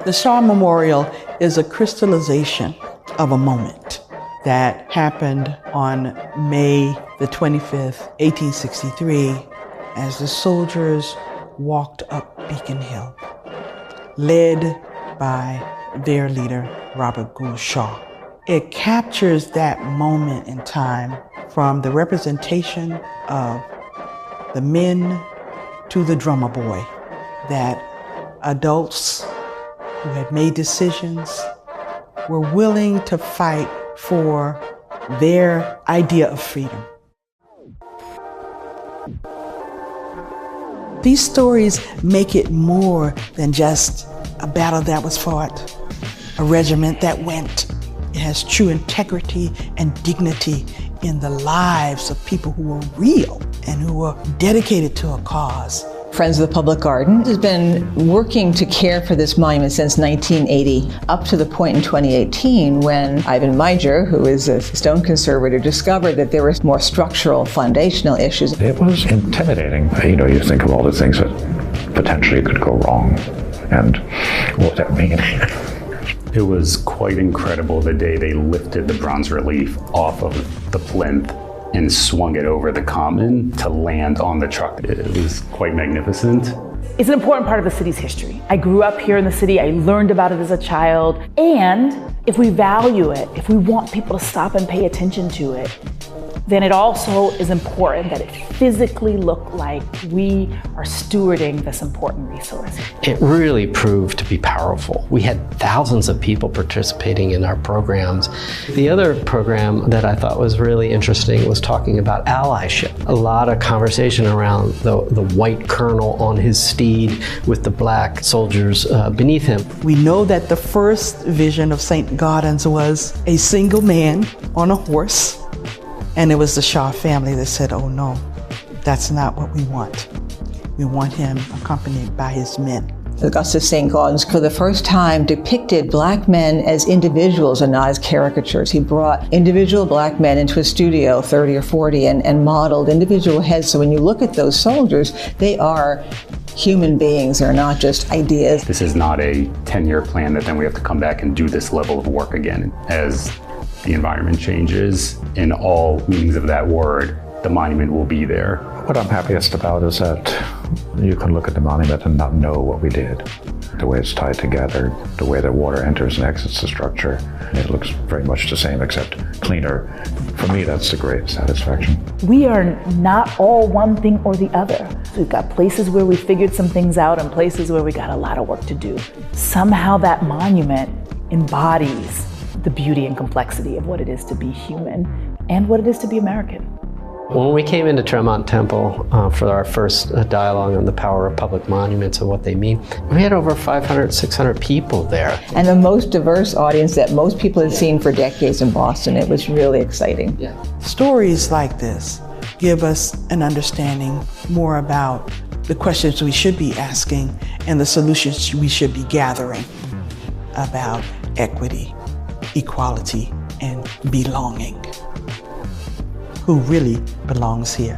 The Shaw Memorial is a crystallization of a moment that happened on May the 25th, 1863, as the soldiers walked up Beacon Hill, led by their leader, Robert Gould Shaw. It captures that moment in time from the representation of the men to the drummer boy, that adults who had made decisions were willing to fight for their idea of freedom. These stories make it more than just a battle that was fought, a regiment that went. It has true integrity and dignity in the lives of people who were real and who were dedicated to a cause. Friends of the Public Garden has been working to care for this monument since 1980, up to the point in 2018 when Ivan Meijer, who is a stone conservator, discovered that there were more structural, foundational issues. It was intimidating. You think of all the things that potentially could go wrong, and what would that mean? It was quite incredible the day they lifted the bronze relief off of the plinth and swung it over the common to land on the truck. It was quite magnificent. It's an important part of the city's history. I grew up here in the city, I learned about it as a child, and if we value it, if we want people to stop and pay attention to it, then it also is important that it physically look like we are stewarding this important resource. It really proved to be powerful. We had thousands of people participating in our programs. The other program that I thought was really interesting was talking about allyship. A lot of conversation around the white colonel on his steed with the black soldiers beneath him. We know that the first vision of Saint-Gaudens was a single man on a horse. And it was the Shaw family that said, oh no, that's not what we want. We want him accompanied by his men. Augustus Saint-Gaudens, for the first time, depicted black men as individuals and not as caricatures. He brought individual black men into a studio, 30 or 40, and modeled individual heads. So when you look at those soldiers, they are human beings. They're not just ideas. This is not a 10-year plan that then we have to come back and do this level of work again. As the environment changes, in all meanings of that word, the monument will be there. What I'm happiest about is that you can look at the monument and not know what we did. The way it's tied together, the way the water enters and exits the structure, it looks very much the same except cleaner. For me, that's the great satisfaction. We are not all one thing or the other. We've got places where we figured some things out and places where we got a lot of work to do. Somehow that monument embodies the beauty and complexity of what it is to be human and what it is to be American. When we came into Tremont Temple for our first dialogue on the power of public monuments and what they mean, we had over 500, 600 people there. And the most diverse audience that most people had seen for decades in Boston. It was really exciting. Yeah. Stories like this give us an understanding more about the questions we should be asking and the solutions we should be gathering about equity, equality, and belonging. Who really belongs here?